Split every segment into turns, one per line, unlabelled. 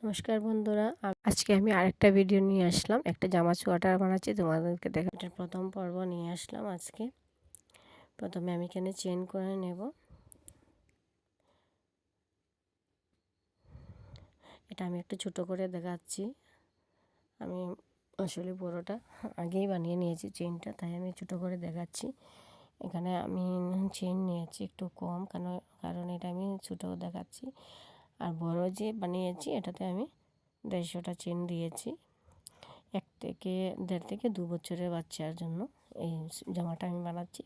নমস্কার বন্ধুরা, আজকে আমি আরেকটা ভিডিও নিয়ে আসলাম। একটা জামা সোয়াটার বানাচ্ছি তোমাদেরকে দেখা। এটার প্রথম পর্ব নিয়ে আসলাম আজকে। প্রথমে আমি এখানে চেন করে নেব। এটা আমি একটু ছোট করে দেখাচ্ছি। আমি আসলে বড়টা আগেই বানিয়ে নিয়েছি চেনটা, তাই আমি ছোট করে দেখাচ্ছি। এখানে আমি চেন নিয়েছি একটু কম, কারণ এটা আমি ছোট দেখাচ্ছি। আর বড় যে বানিয়েছি এটাতে আমি 150টা চেন দিয়েছি। 1 থেকে 2 বছরের বাচ্চার জন্য এই জামাটা আমি বানাচ্ছি।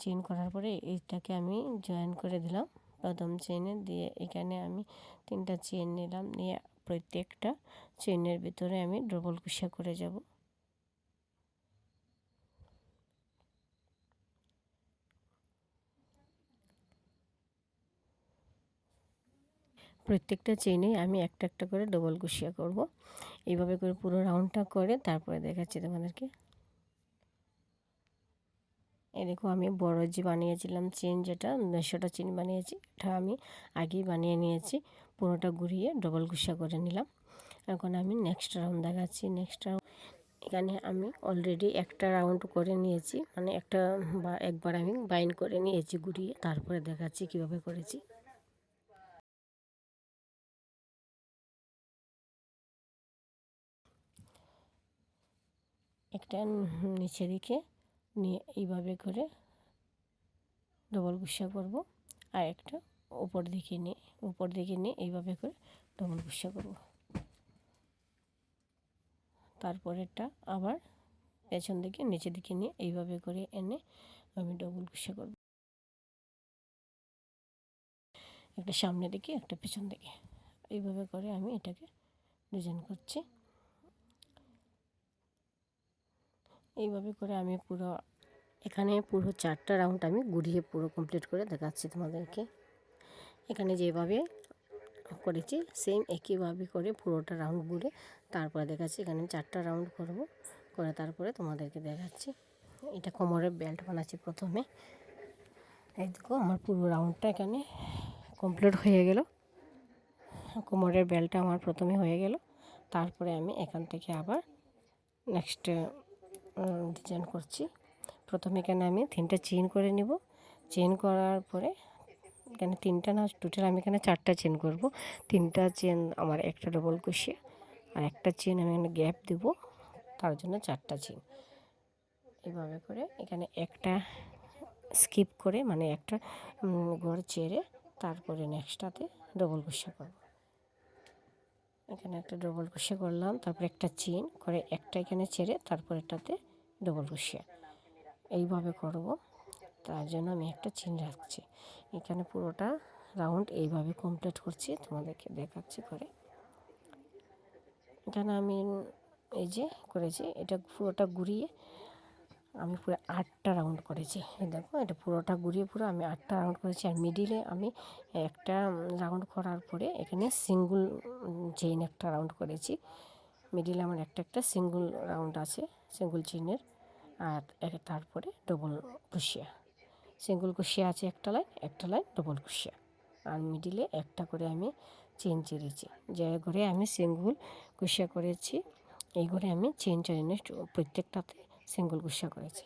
চেন করার পরে এইটাকে আমি জয়েন করে দিলাম প্রথম চেনে দিয়ে। এখানে আমি 3টা চেন নিলাম, নিয়ে প্রত্যেকটা চেনের ভিতরে আমি ডবল কুশা করে যাব। প্রত্যেকটা চেনে আমি একটা একটা করে ডবল কুশিয়া করব। এইভাবে করে পুরো রাউন্ডটা করে তারপরে দেখাচ্ছি তোমাদেরকে। এই দেখো, আমি বড় যে বানিয়েছিলাম চেন, যেটা 150টা চেন বানিয়েছি, এটা আমি আগেই বানিয়ে নিয়েছি। পুরোটা ঘুরিয়ে ডবল কুশা করে নিলাম। এখন আমি নেক্সট রাউন্ড দেখাচ্ছি। নেক্সট রাউন্ড এখানে আমি অলরেডি একটা রাউন্ড করে নিয়েছি, মানে একবার আমি বাইন্ড করে নিয়েছি ঘুরিয়ে। তারপরে দেখাচ্ছি কিভাবে করেছি। একটা নিচে দিকে নিয়ে এইভাবে করে ডবল কুশা করব, আর একটা উপর দিকে নিয়ে এইভাবে করে ডবল কুশা করব। তারপরেরটা আবার পেছন দিকে নিচের দিকে নিয়ে এইভাবে করে এনে আমি ডবল কুশা করব। একটা সামনের দিকে, একটা পেছন দিকে, এইভাবে করে আমি এটাকে ডিজাইন করছি। এইভাবে করে আমি এখানে পুরো 4টা রাউন্ড আমি ঘুরিয়ে পুরো কমপ্লিট করে দেখাচ্ছি তোমাদেরকে। এখানে যেভাবে করেছি সেম একইভাবে করে পুরোটা রাউন্ড ঘুরে তারপরে দেখাচ্ছি। এখানে 4টা রাউন্ড করব, করে তারপরে তোমাদেরকে দেখাচ্ছি। এটা কোমরের বেল্ট বানাচ্ছি প্রথমে। এই দেখো, আমার পুরো রাউন্ডটা এখানে কমপ্লিট হয়ে গেল। কোমরের বেল্টটা আমার প্রথমে হয়ে গেল। তারপরে আমি এখান থেকে আবার নেক্সট ডিজাইন করছি। প্রথমে এখানে আমি 3টা চেইন করে নিব। চেইন করার পরে এখানে 3টা না, টোটাল আমি এখানে 4টা চেইন করব। 3টা চেইন আমার একটা ডবল কুশিয়া, আর একটা চেইন আমি এখানে গ্যাপ দেব, তার জন্য 4টা চেইন। এইভাবে করে এখানে একটা স্কিপ করে, মানে একটা ঘর ছেড়ে তারপরে নেক্সটটাতে ডবল কুশিয়া করব। এখানে একটা ডবল কুশিয়া করলাম, তারপর একটা চেইন করে একটা এখানে ছেড়ে তারপর এটাতে ডবল কুশিয়া। এইভাবে করব, তার জন্য আমি একটা চেইন রাখছি। এখানে পুরোটা রাউন্ড এইভাবে কমপ্লিট করছি, তোমাদেরকে দেখাচ্ছি করে। এখানে আমি এই যে করেছি, এটা পুরোটা ঘুরিয়ে আমি পুরো 8টা রাউন্ড করেছি। দেখো, এটা পুরোটা ঘুরিয়ে পুরো আমি 8টা রাউন্ড করেছি। আর মিডিলে আমি একটা রাউন্ড করার পরে এখানে সিঙ্গল চেইন একটা রাউন্ড করেছি। মিডিলে আমার একটা সিঙ্গল রাউন্ড আছে, সিঙ্গল চেইনের। আর তারপরে ডবল কুশিয়া, সিঙ্গল কুশিয়া আছে একটা লাইন ডবল কুশিয়া। আর মিডিলে একটা করে আমি চেইন চেড়েছি। যে ঘরে আমি সিঙ্গল কুশিয়া করেছি, এই ঘরে আমি চেইন চেড়ে প্রত্যেকটাতে সিঙ্গল কুশিয়া করেছি।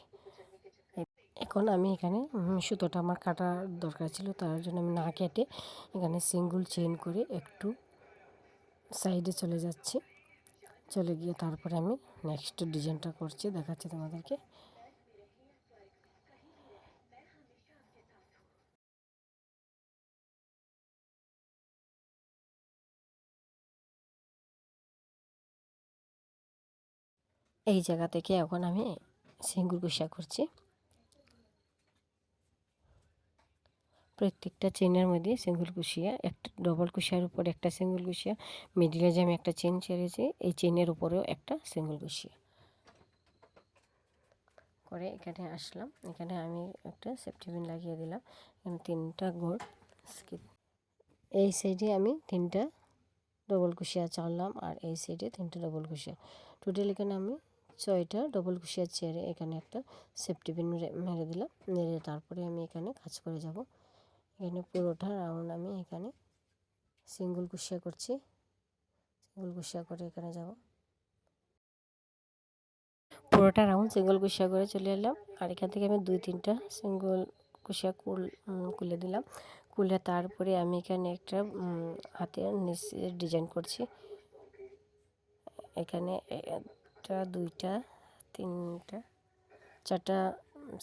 এখন আমি এখানে সুতোটা আমার কাটার দরকার ছিল, তার জন্য আমি না কেটে এখানে সিঙ্গল চেইন করে একটু সাইডে চলে যাচ্ছি। চলে গিয়ে তারপরে আমি নেক্সট ডিজাইনটা করছি, দেখাচ্ছি তোমাদেরকে। এই জায়গা থেকে এখন আমি সিঙ্গল কুশিয়া করছি। প্রত্যেকটা চেনের মধ্যে সিঙ্গল কুশিয়া, একটা ডবল কুশিয়ার উপর একটা সিঙ্গল কুশিয়া, মিডিলে যে আমি একটা চেন ছেড়েছি এই চেনের উপরেও একটা সিঙ্গল কুশিয়া করে এখানে আসলাম। এখানে আমি একটা সেফটি পিন লাগিয়ে দিলাম। এখানে 3টা গোল স্কিপ। এই সাইডে আমি 3টা ডবল কুশিয়া চাললাম, আর এই সাইডে 3টা ডবল কুশিয়া। টোটাল এখানে আমি 6টা ডবল কুশিয়া ছেড়ে এখানে একটা সেফটি পিন মেরে দিলাম। মেরে তারপরে আমি এখানে কাজ করে যাব। এখানে পুরোটা রাউন্ড আমি এখানে সিঙ্গল কুশিয়া করছি, সিঙ্গল কুশিয়া করে এখানে যাব। পুরোটা রাউন্ড সিঙ্গল কুশিয়া করে চলে এলাম। আর এখান থেকে আমি 2-3টা সিঙ্গল কুশিয়া খুলে দিলাম। খুলে তারপরে আমি এখানে একটা হাতের নিচে ডিজাইন করছি। এখানে 1টা 2টা 3টা 4টা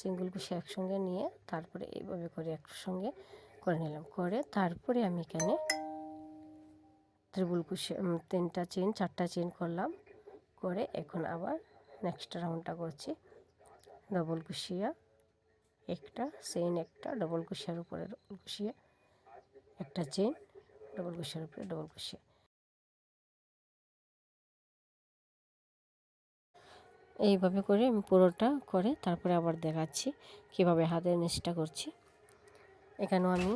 সিঙ্গল কুশিয়া একসঙ্গে নিয়ে তারপরে এইভাবে করে একসঙ্গে করে নিলাম। করে তারপরে আমি এখানে ট্রিপল কুশিয়া 3টা চেন 4টা চেন করলাম। করে এখন আবার নেক্সট রাউন্ডটা করছি। ডবল কুশিয়া একটা, চেন একটা, ডবল কুশিয়ার উপরে ডবল কুশিয়া, একটা চেন, ডবল কুশিয়ার উপরে ডবল কুশিয়া। এইভাবে করে আমি পুরোটা করে তারপরে আবার দেখাচ্ছি কীভাবে হাতের নিচটা করছি। এখানেও আমি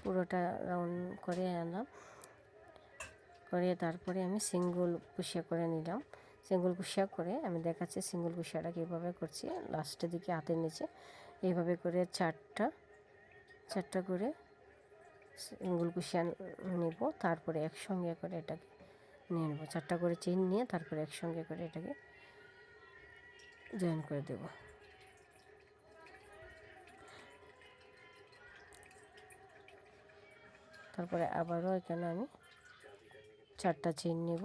পুরোটা রাউন্ড করে আনলাম। করে তারপরে আমি সিঙ্গল কুশিয়া করে নিলাম। সিঙ্গল কুশিয়া করে আমি দেখাচ্ছি সিঙ্গল কুশিয়াটা কীভাবে করছি। লাস্টের দিকে হাতের নিচে এইভাবে করে চারটা করে সিঙ্গল কুশিয়া নেব, তারপরে একসঙ্গে করে এটাকে নিয়ে নেব। 4টা করে চেন নিয়ে তারপরে একসঙ্গে করে এটাকে জয়েন করে দেব। তারপরে আবারও এখানে আমি 4টা চেন নেব।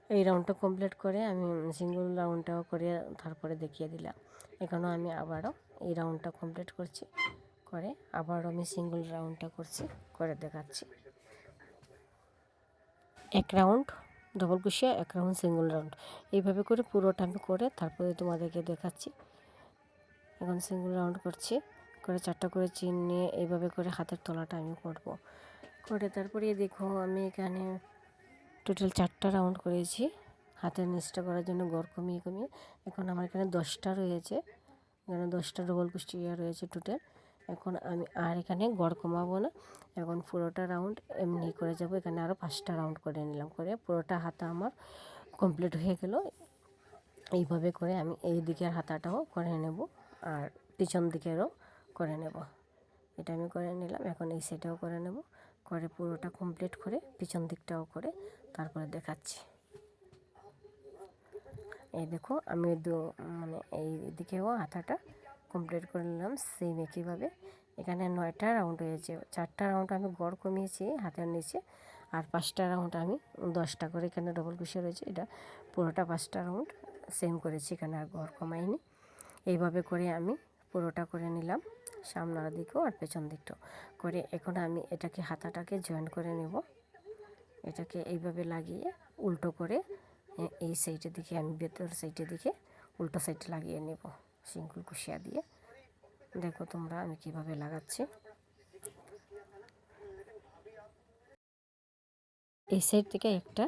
এই রাউন্ডটা কমপ্লিট করে আমি সিঙ্গল রাউন্ডটাও করে তারপরে দেখিয়ে দিলাম। এখানেও আমি আবারও এই রাউন্ডটা কমপ্লিট করছি, করে আবারও আমি সিঙ্গল রাউন্ডটা করছি, করে দেখাচ্ছি। 1 রাউন্ড ডবল কুশিয়া, 1 রাউন্ড সিঙ্গল রাউন্ড, এইভাবে করে পুরোটা আমি করে তারপরে তোমাদেরকে দেখাচ্ছি। এখন সিঙ্গল রাউন্ড করছি, করে 4টা করে চেন নিয়ে এইভাবে করে হাতের তলাটা আমি করব। করে তারপরে দেখো আমি এখানে টোটাল 4টা রাউন্ড করেছি হাতের নিচটা করার জন্য গড় কমিয়ে কমিয়ে। এখন আমার এখানে 10টা রয়েছে, এখানে 10টা ডবল কুশিয়া রয়েছে টোটাল। এখন আমি আর এখানে গড় কমাবো না, এখন পুরোটা রাউন্ড এমনি করে যাব। এখানে আরও 5টা রাউন্ড করে নিলাম, করে পুরোটা হাতা আমার কমপ্লিট হয়ে গেল। এইভাবে করে আমি এই দিকের হাতাটাও করে নেব আর পিছন দিকেরও করে নেব। এটা আমি করে নিলাম। এখন এই সাইডটাও করে নেব, করে পুরোটা কমপ্লিট করে পিছন দিকটাও করে তারপরে দেখাচ্ছি। এই দেখো আমি মানে এই দিকেও হাতাটা কমপ্লিট করে নিলাম সেম একইভাবে। এখানে 9টা রাউন্ড হয়েছে, 4টা রাউন্ড আমি গড় কমিয়েছি হাতের নিচে, আর 5টা রাউন্ড আমি 10টা করে এখানে ডবল কুশিয়া রয়েছে, এটা পুরোটা 5টা রাউন্ড সেম করেছি, এখানে আর গড় কমাইনি। এইভাবে করে আমি পুরোটা করে নিলাম, সামনের দিকেও আর পেছন দিকটাও করে। এখন আমি এটাকে হাতাটাকে জয়েন করে নেব, এটাকে এইভাবে লাগিয়ে উল্টো করে এই সাইডের দিকে আমি ভেতর সাইডের দিকে উল্টো সাইডে লাগিয়ে নেব সিঙ্গল কুশিয়া দিয়ে। দেখো তোমরা আমি কিভাবে লাগাচ্ছি। এই সাইড থেকে একটা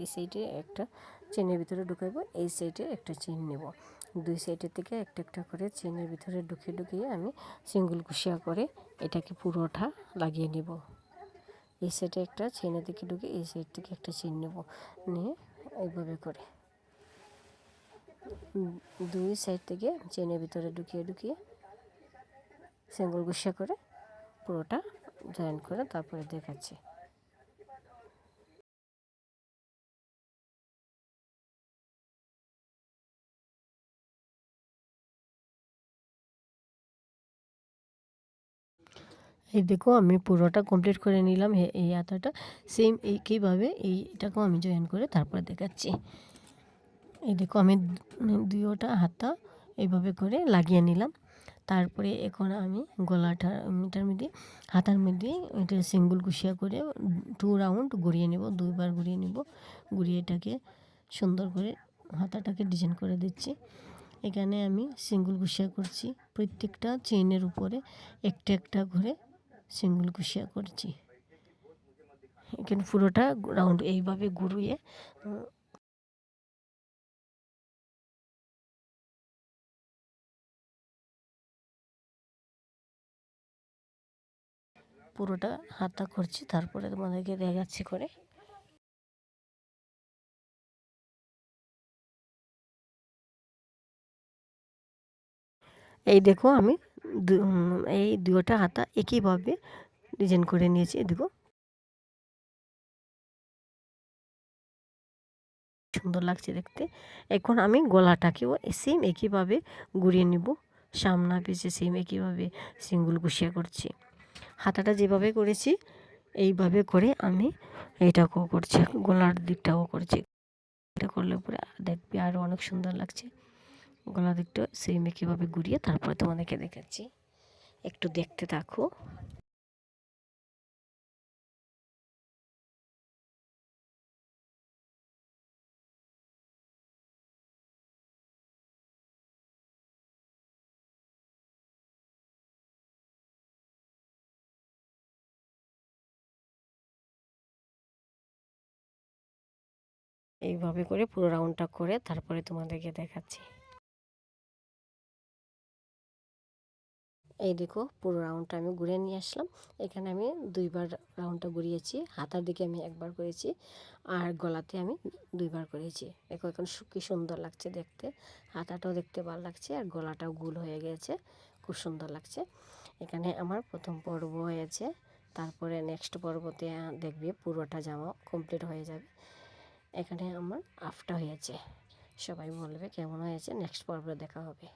এই সাইডে একটা চেনের ভিতরে ঢুকাবো, এই সাইডে একটা চেন নেব, দুই সাইডের থেকে একটা একটা করে চেনের ভিতরে ঢুকিয়ে আমি সিঙ্গল কুশিয়া করে এটাকে পুরোটা লাগিয়ে নেব। এই সাইডে একটা চেনের দিকে ঢুকে এই সাইড থেকে একটা চেন নেব, নিয়ে এইভাবে করে দুই সাইড থেকে চেনের ভিতরে ঢুকিয়ে সিঙ্গল কুশিয়া করে পুরোটা জয়েন করে তারপরে দেখাচ্ছি। এই দেখো আমি পুরোটা কমপ্লিট করে নিলাম। এই হাতাটা সেম একইভাবে এইটাকেও আমি জয়েন করে তারপরে দেখাচ্ছি। এই দেখো আমি দুইটা হাতা এইভাবে করে লাগিয়ে নিলাম। তারপরে এখন আমি গলাটার মধ্যে হাতার মধ্যে এটা সিঙ্গল কুশিয়া করে 2 রাউন্ড ঘুরিয়ে নেব, 2বার ঘুরিয়ে নেব। ঘুরিয়ে এটাকে সুন্দর করে হাতাটাকে ডিজাইন করে দিচ্ছি। এখানে আমি সিঙ্গল কুশিয়া করছি, প্রত্যেকটা চেইনের উপরে একটা একটা করে সিঙ্গল কুশিয়া করছি। এখানে পুরোটা রাউন্ড এইভাবে ঘুরিয়ে পুরোটা হাতা করছি, তারপরে তোমাদেরকে দেখাচ্ছি করে। এই দেখো আমি এই দুটো হাতা একইভাবে ডিজাইন করে নিয়েছি। দেখো সুন্দর লাগছে দেখতে। এখন আমি গলাটাকেও সেম একইভাবে ঘুরিয়ে নেব, সামনা পিছে সেম একইভাবে সিঙ্গুল কুশিয়া করছি। হাতাটা যেভাবে করেছি এইভাবে করে আমি এটাকেও করছি, গলার দিকটাও করছি। এটা করলে পরে দেখবি আরও অনেক সুন্দর লাগছে। গলার দিকটা সেম একইভাবে ঘুরিয়ে তারপরে তোমাদেরকে দেখাচ্ছি, একটু দেখতে থাকো। এইভাবে করে পুরো রাউন্ডটা করে তারপরে তোমাদেরকে দেখাচ্ছি। এই দেখো পুরো রাউন্ডটা আমি ঘুরে নিয়ে আসলাম। এখানে আমি দুইবার রাউন্ডটা ঘুরিয়েছি, হাতার দিকে আমি একবার করেছি আর গলাতে আমি দুইবার করেছি। দেখো এখন কি সুন্দর লাগছে দেখতে, হাতাটাও দেখতে ভালো লাগছে আর গলাটাও গোল হয়ে গেছে, খুব সুন্দর লাগছে। এখানে আমার প্রথম পর্ব হয়েছে, তারপরে নেক্সট পর্বতে দেখবে পুরোটা জামা কমপ্লিট হয়ে যাবে। এখানে আমার হাফটা হয়েছে, সবাই বলবে কেমন হয়েছে, নেক্সট পর্বে দেখা হবে।